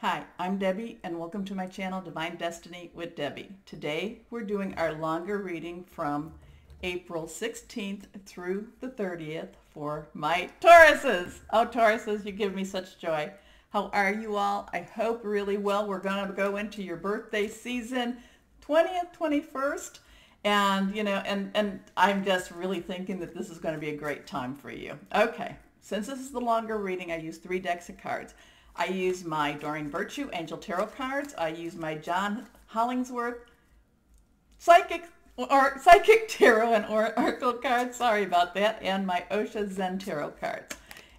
Hi, I'm Debbie and welcome to my channel Divine Destiny with Debbie. Today we're doing our longer reading from April 16th through the 30th for my Tauruses. Oh, Tauruses, you give me such joy. How are you all? I hope really well. We're going to go into your birthday season, 20th, 21st. And, and I'm just really thinking that this is going to be a great time for you. Okay, since this is the longer reading, I use 3 decks of cards. I use my Doreen Virtue Angel Tarot cards. I use my John Hollingsworth Psychic Tarot and Oracle cards. Sorry about that. And my Osha Zen Tarot cards.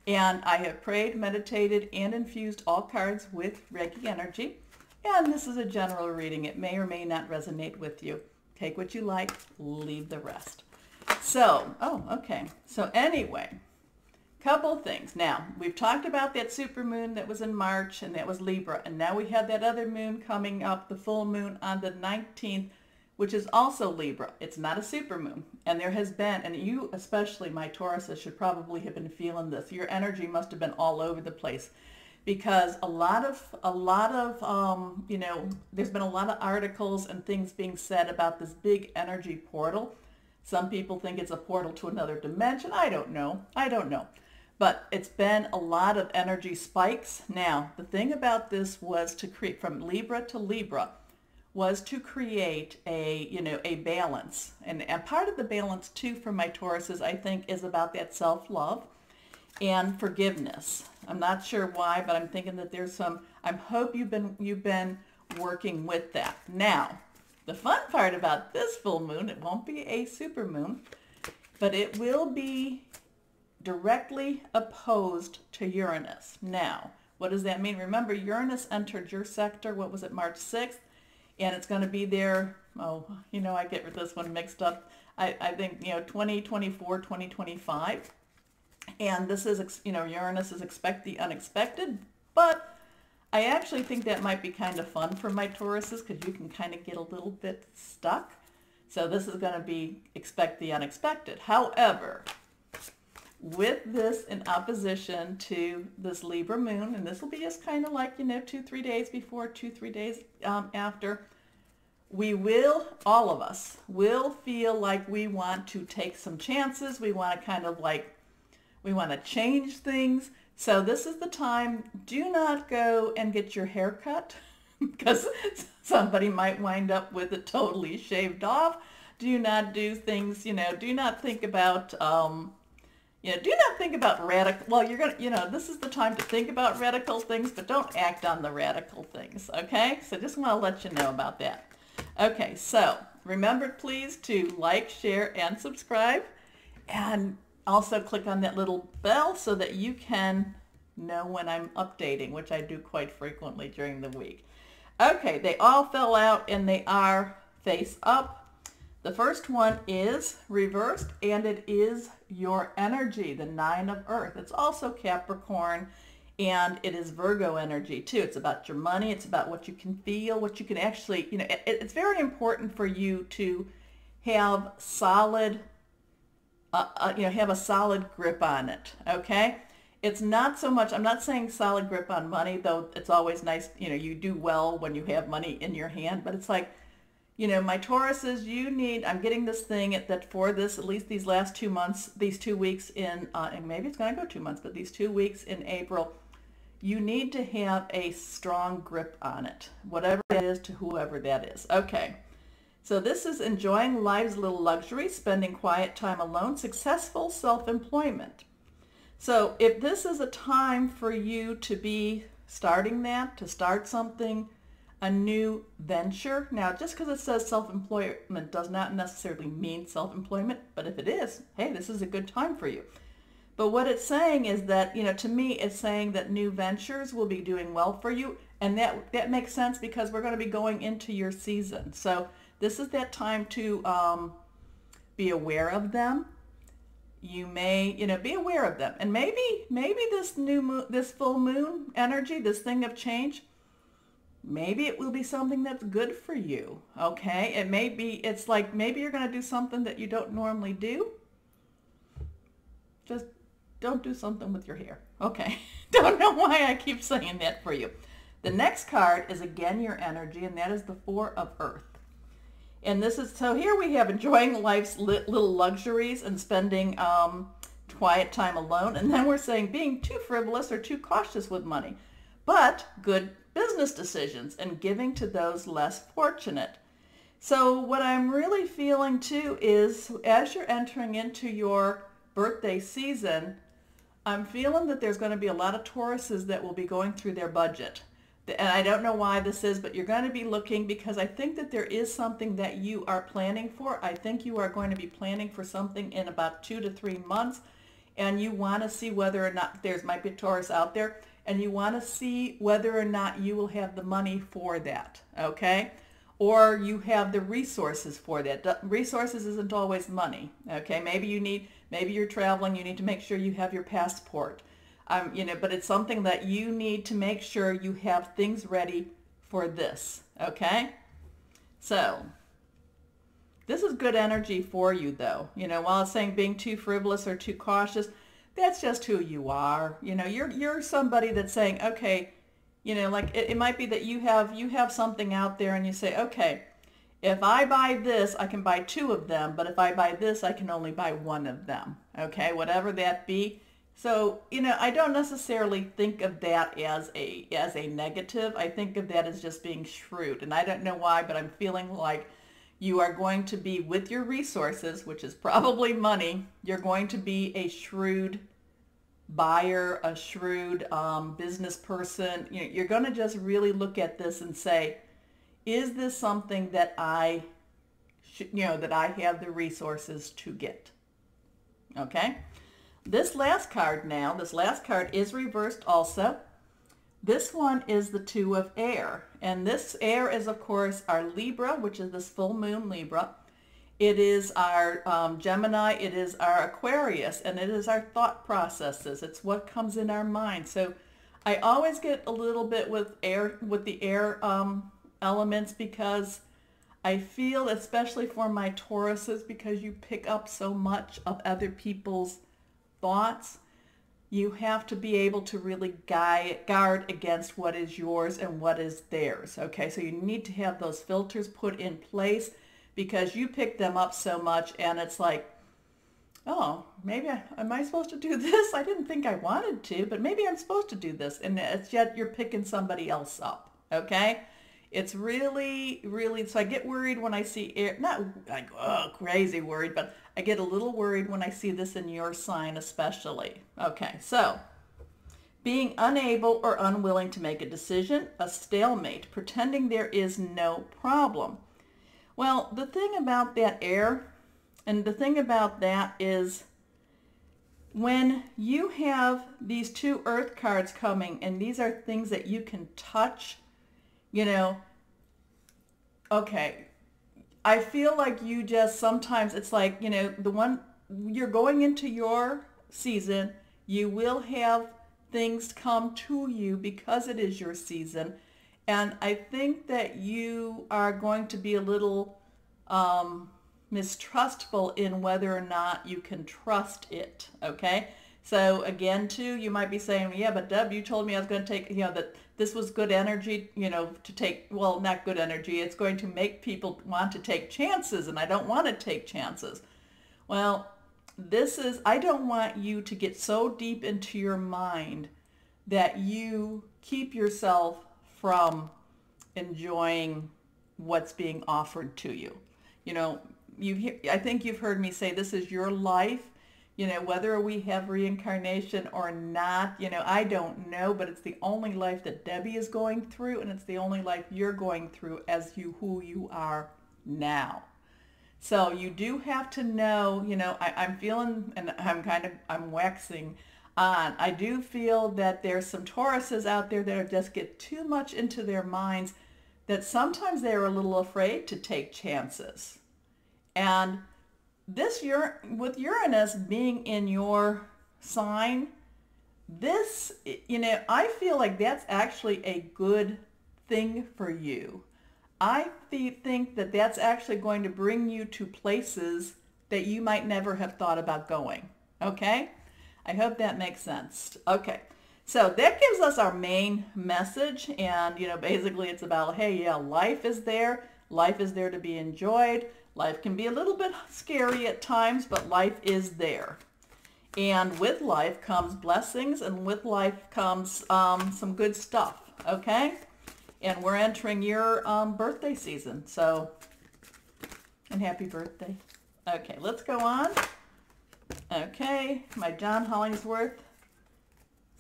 And I have prayed, meditated, and infused all cards with Reiki energy. And this is a general reading. It may or may not resonate with you. Take what you like, leave the rest. So, okay. So anyway, couple things. Now, we've talked about that supermoon that was in March, and that was Libra. And now we have that other moon coming up, the full moon on the 19th, which is also Libra. It's not a supermoon. And there has been, and you especially, my Tauruses, should probably have been feeling this. Your energy must have been all over the place. Because a lot of there's been a lot of articles and things being said about this big energy portal. Some people think it's a portal to another dimension. I don't know. But it's been a lot of energy spikes. Now, the thing about this was to create, from Libra to Libra, was to create a balance. And part of the balance, too, for my Tauruses, I think, is about that self-love and forgiveness. I'm not sure why, but I'm thinking that there's some, I hope you've been working with that. Now, the fun part about this full moon, it won't be a super moon, but it will be directly opposed to Uranus. Now, what does that mean? Remember, Uranus entered your sector, what was it, March 6th? And it's going to be there, I get this one mixed up. I think, 2024, 2025. And this is, Uranus is expect the unexpected, but I actually think that might be kind of fun for my Tauruses because you can kind of get a little bit stuck. So this is going to be expect the unexpected. However, with this in opposition to this Libra moon, and this will be just kind of like, 2-3 days before, 2-3 days after, we will, all of us, will feel like we want to take some chances. We want to kind of like, we want to change things. So this is the time. Do not go and get your hair cut because somebody might wind up with it totally shaved off. Do not do things, do not think about, do not think about radical, well, you're going to, this is the time to think about radical things, but don't act on the radical things, okay? So just want to let you know about that. Okay, so remember, please, to like, share, and subscribe, and also click on that little bell so that you can know when I'm updating, which I do quite frequently during the week. Okay, they all fell out and they are face up. The first one is reversed, and it is your energy, the 9 of Earth. It's also Capricorn, and it is Virgo energy too. It's about your money. It's about what you can feel, what you can actually, it's very important for you to have solid have a solid grip on it, okay? It's not so much, I'm not saying solid grip on money, though it's always nice, you do well when you have money in your hand, but it's like, my Tauruses, I'm getting this thing that for this, at least these last 2 months, these 2 weeks in, and maybe it's going to go 2 months, but these 2 weeks in April, you need to have a strong grip on it, whatever that is to whoever that is, okay? So this is enjoying life's little luxury, spending quiet time alone, successful self-employment. So if this is a time for you to be starting that, to start something, a new venture. Now, just because it says self-employment does not necessarily mean self-employment, but if it is, hey, this is a good time for you. But what it's saying is that, to me, it's saying that new ventures will be doing well for you. And that makes sense because we're going to be going into your season. So this is that time to be aware of them. You may, be aware of them. And maybe this full moon energy, this thing of change, maybe it will be something that's good for you, okay? It's like maybe you're going to do something that you don't normally do. Just don't do something with your hair, okay? Don't know why I keep saying that for you. The next card is again your energy, and that is the Four of Earth. And this is, so here we have enjoying life's little luxuries and spending quiet time alone. And then we're saying being too frivolous or too cautious with money, but good business decisions and giving to those less fortunate. So what I'm really feeling too is as you're entering into your birthday season, I'm feeling that there's going to be a lot of Tauruses that will be going through their budget. And I don't know why this is, but you're going to be looking, because I think that there is something that you are planning for. I think you are going to be planning for something in about 2 to 3 months, and you want to see whether or not there might be a Taurus out there, and you want to see whether or not you will have the money for that, okay? Or you have the resources for that. Resources isn't always money, okay? Maybe you're traveling, you need to make sure you have your passport. But it's something that you need to make sure you have things ready for this, okay? So, this is good energy for you, though. While it's saying being too frivolous or too cautious, that's just who you are. You're somebody that's saying, okay, like it might be that you have something out there and you say, okay, if I buy this, I can buy 2 of them, but if I buy this, I can only buy 1 of them, okay? Whatever that be. So, I don't necessarily think of that as a negative. I think of that as just being shrewd. And I don't know why, but I'm feeling like you are going to be, with your resources, which is probably money, you're going to be a shrewd buyer, a shrewd business person. You're going to just really look at this and say, is this something that I have the resources to get? Okay? This last card is reversed also. This one is the Two of Air. And this air is, of course, our Libra, which is this full moon Libra. It is our Gemini. It is our Aquarius. And it is our thought processes. It's what comes in our mind. So I always get a little bit with the air elements, because I feel, especially for my Tauruses, because you pick up so much of other people's thoughts, you have to be able to really guard against what is yours and what is theirs. Okay, so you need to have those filters put in place, because you pick them up so much, and it's like, oh, maybe am I supposed to do this? I didn't think I wanted to, but maybe I'm supposed to do this, and it's yet you're picking somebody else up. Okay, it's really, really, so I get worried when I see air, not like, oh, crazy worried, but I get a little worried when I see this in your sign especially. Okay, so being unable or unwilling to make a decision, a stalemate, pretending there is no problem. Well, the thing about that air, and the thing about that is, when you have these 2 earth cards coming, and these are things that you can touch, okay, I feel like you just, sometimes it's like, the one, you're going into your season, you will have things come to you because it is your season. And I think that you are going to be a little mistrustful in whether or not you can trust it, okay? So again, too, you might be saying, yeah, but Deb, you told me I was going to take, that this was good energy, to take, well, not good energy. It's going to make people want to take chances, and I don't want to take chances. Well, I don't want you to get so deep into your mind that you keep yourself from enjoying what's being offered to you. I think you've heard me say this is your life. Whether we have reincarnation or not, I don't know, but it's the only life that Debbie is going through, and it's the only life you're going through as who you are now. So you do have to know, I'm feeling, and I'm waxing on. I do feel that there's some Tauruses out there that just get too much into their minds, that sometimes they're a little afraid to take chances. And with Uranus being in your sign, I feel like that's actually a good thing for you. I think that that's actually going to bring you to places that you might never have thought about going. Okay? I hope that makes sense. Okay. So that gives us our main message. And, basically it's about, hey, yeah, life is there. Life is there to be enjoyed. Life can be a little bit scary at times, but life is there. And with life comes blessings, and with life comes some good stuff, okay? And we're entering your birthday season, so, and happy birthday. Okay, let's go on. Okay, my John Hollingsworth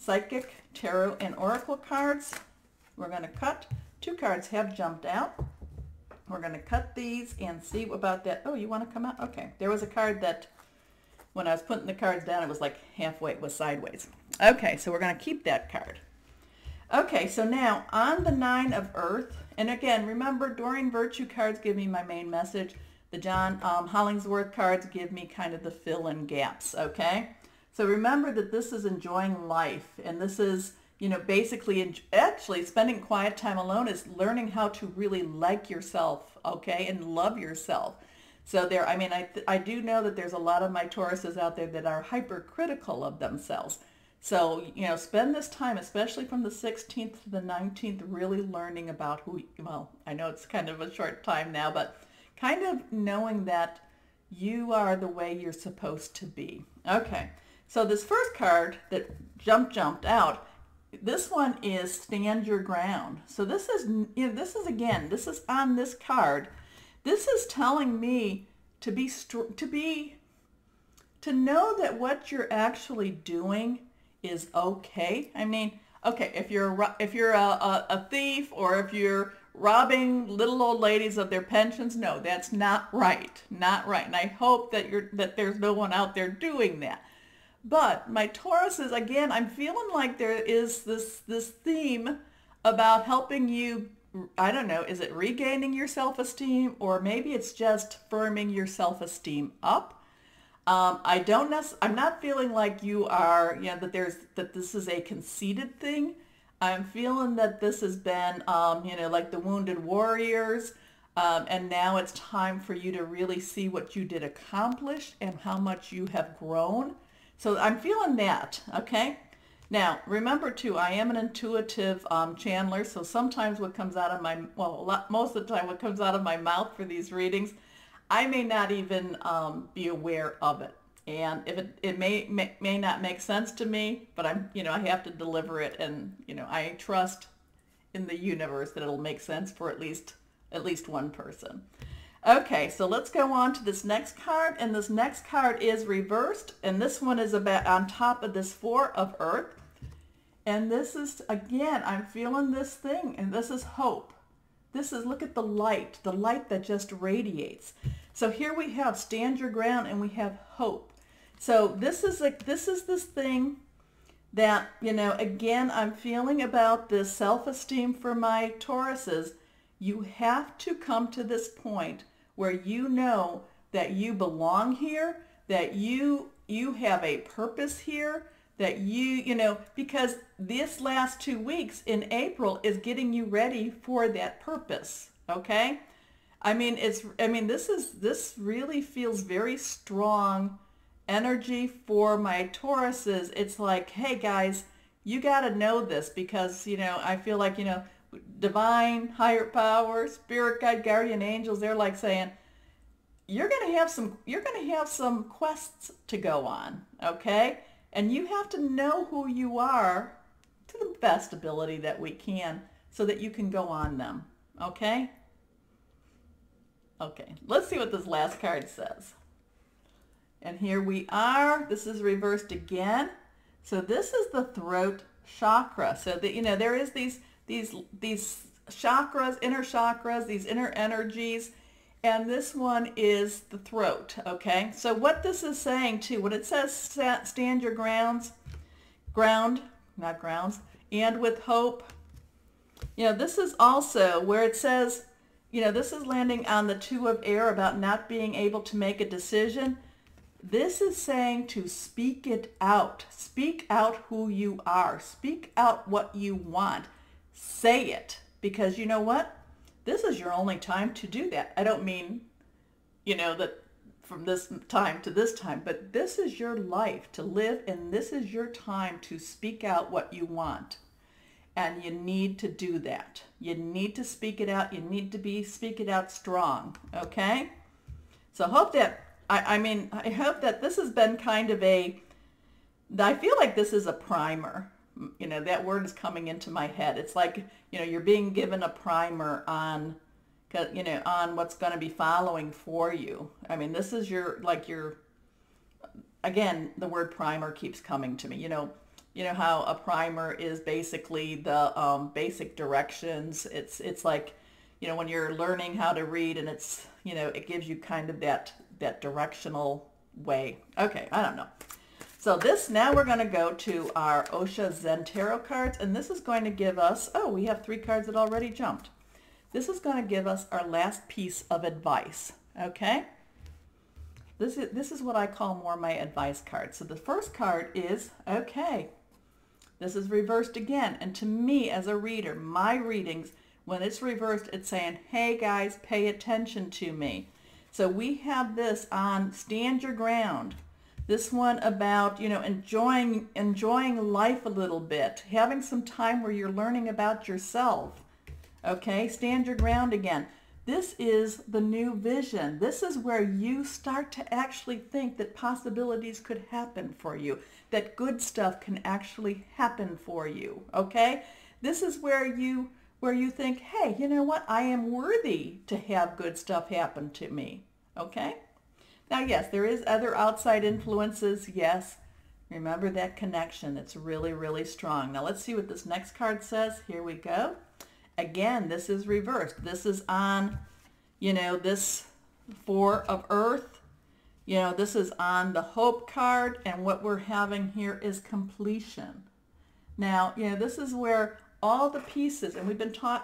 Psychic Tarot and Oracle cards. We're going to cut. 2 cards have jumped out. We're going to cut these and see about that. Oh, you want to come out? Okay, there was a card that when I was putting the cards down, it was like halfway, it was sideways. Okay, so we're going to keep that card. Okay, so now on the 9 of Earth, and again, remember, Doreen Virtue cards give me my main message. The John Hollingsworth cards give me kind of the fill-in gaps, okay? So remember that this is enjoying life, and this is, basically, actually spending quiet time alone is learning how to really like yourself, okay, and love yourself. So there, I do know that there's a lot of my Tauruses out there that are hypercritical of themselves. So, spend this time, especially from the 16th to the 19th, really learning about well, I know it's kind of a short time now, but kind of knowing that you are the way you're supposed to be. Okay, so this first card that jumped out, this one is Stand Your Ground. So this is, this is on this card. This is telling me to know that what you're actually doing is okay. Okay, if you're a thief, or if you're robbing little old ladies of their pensions, no, that's not right. Not right. And I hope that there's no one out there doing that. But my Tauruses, again, I'm feeling like there is this theme about helping you. I don't know, is it regaining your self-esteem, or maybe it's just firming your self-esteem up? I'm not feeling like you are, that this is a conceited thing. I'm feeling that this has been, like the Wounded Warriors, and now it's time for you to really see what you did accomplish and how much you have grown. So I'm feeling that, okay? Now, remember too, I am an intuitive channeler, so sometimes what comes out of my, most of the time what comes out of my mouth for these readings, I may not even be aware of it. And if it may not make sense to me, but I have to deliver it, and, I trust in the universe that it'll make sense for at least one person. Okay, so let's go on to this next card, and this next card is reversed, and this one is about on top of this 4 of Earth. And this is, again, I'm feeling this thing, and this is hope. This is, look at the light that just radiates. So here we have Stand Your Ground, and we have hope. So this is this thing that, again, I'm feeling about this self-esteem for my Tauruses. You have to come to this point where you know that you belong here, that you have a purpose here, that because this last 2 weeks in April is getting you ready for that purpose, okay? This really feels very strong energy for my Tauruses. It's like, hey guys, you got to know this, because, I feel like, divine, higher power, spirit guide, guardian angels, they're like saying, you're going to have some quests to go on, okay? And you have to know who you are to the best ability that we can, so that you can go on them, okay? Okay, let's see what this last card says. And here we are. This is reversed again. So this is the throat chakra. So that, there is these chakras, inner chakras, these inner energies, and this one is the throat, okay? So what this is saying too, when it says stand your ground, not grounds, and with hope, this is also where it says, this is landing on the 2 of air about not being able to make a decision. This is saying to speak it out. Speak out who you are. Speak out what you want. Say it, because you know what? This is your only time to do that. I don't mean, that from this time to this time, but this is your life to live, and this is your time to speak out what you want. And you need to do that. You need to speak it out. You need to speak it out strong, okay? So I hope that, I hope that this has been kind of I feel like this is a primer. You know, that word is coming into my head. It's like, you know, you're being given a primer on, you know, on what's going to be following for you. I mean, this is again, the word primer keeps coming to me. You know how a primer is basically the basic directions. It's like, you know, when you're learning how to read, and it's, you know, it gives you kind of that directional way. Okay, I don't know. So now we're going to go to our Osha Zen Tarot cards, and this is going to give us, oh, we have 3 cards that already jumped. This is going to give us our last piece of advice, okay? This is what I call more my advice card. So the first card is, okay, this is reversed again. And to me as a reader, my readings, when it's reversed, it's saying, hey guys, pay attention to me. So we have this on stand your ground. This one about, you know, enjoying life a little bit, having some time where you're learning about yourself. Okay, stand your ground again. This is the new vision. This is where you start to actually think that possibilities could happen for you, that good stuff can actually happen for you. Okay, this is where you think, hey, you know what? I am worthy to have good stuff happen to me. Okay. Now, yes, there is other outside influences. Yes. Remember that connection. It's really, really strong. Now, let's see what this next card says. Here we go. Again, this is reversed. This is on, you know, this 4 of Earth. You know, this is on the Hope card. And what we're having here is completion. Now, you know, this is where all the pieces, and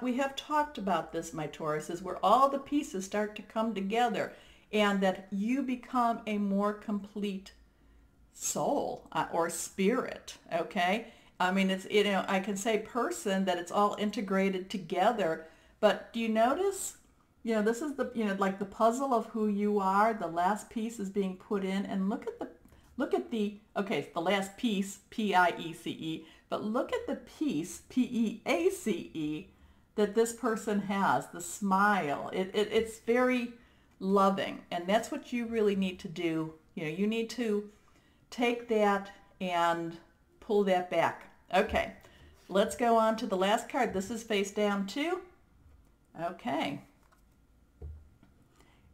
we have talked about this, my Taurus, is where all the pieces start to come together, and that you become a more complete soul or spirit, okay? I mean, it's, you know, I can say person, that it's all integrated together, but do you notice, you know, this is the, you know, like the puzzle of who you are, the last piece is being put in, and look at the, okay, the last piece, P-I-E-C-E, but look at the piece, P-E-A-C-E, that this person has, the smile. It's very loving, and that's what you really need to do. You know, you need to take that and pull that back. Okay, let's go on to the last card. This is face down too. Okay,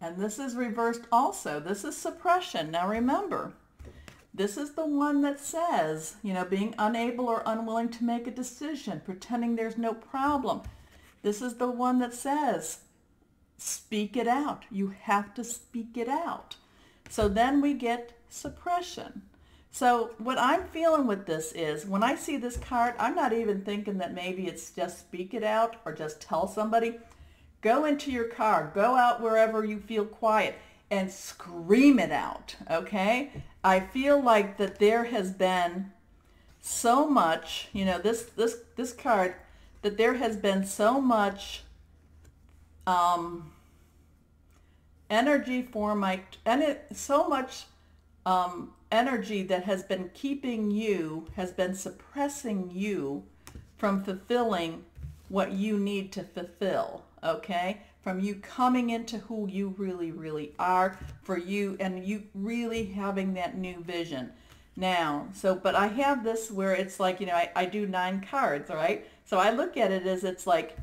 and this is reversed also. This is suppression. Now remember, this is the one that says, you know, being unable or unwilling to make a decision, pretending there's no problem. This is the one that says, speak it out. You have to speak it out. So then we get suppression. So what I'm feeling with this is, when I see this card, I'm not even thinking that maybe it's just speak it out or just tell somebody. Go into your car, go out wherever you feel quiet and scream it out, okay? I feel like that there has been so much, you know, this card, that there has been so much energy for my, and so much energy that has been keeping you, has been suppressing you from fulfilling what you need to fulfill, okay? From you coming into who you really, really are, for you, and you really having that new vision. Now, so, but I have this where it's like, you know, I do 9 cards, right? So I look at it as it's like,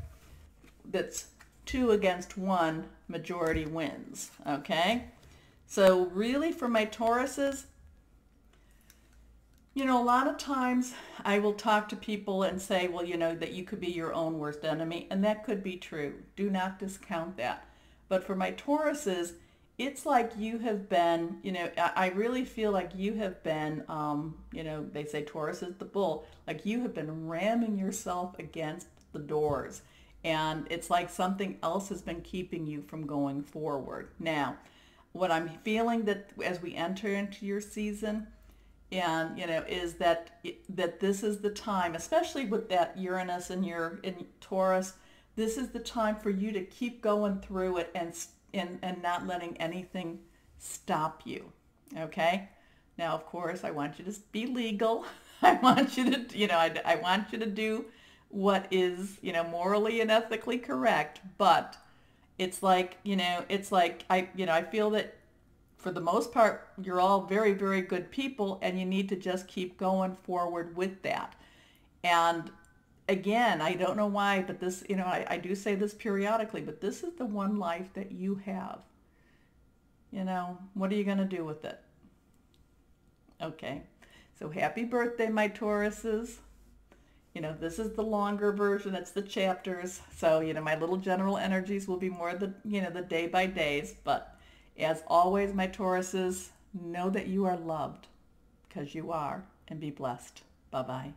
that's 2 against 1, majority wins, okay? So really for my Tauruses, you know, a lot of times I will talk to people and say, well, you know, that you could be your own worst enemy, and that could be true. Do not discount that. But for my Tauruses, it's like you have been, you know, I really feel like you have been, you know, they say Taurus is the bull, like you have been ramming yourself against the doors. And it's like something else has been keeping you from going forward. Now, what I'm feeling that as we enter into your season, and, you know, is that this is the time, especially with that Uranus in Taurus, this is the time for you to keep going through it and not letting anything stop you. Okay? Now, of course, I want you to be legal. I want you to, I want you to do what is, morally and ethically correct. But it's like, I feel that for the most part, you're all very, very good people, and you need to just keep going forward with that. And again, I don't know why, but this, I do say this periodically, but this is the one life that you have. What are you going to do with it? Okay. So happy birthday, my Tauruses. This is the longer version. It's the chapters. So, my little general energies will be more the day by days. But as always, my Tauruses, know that you are loved, because you are, and be blessed. Bye-bye.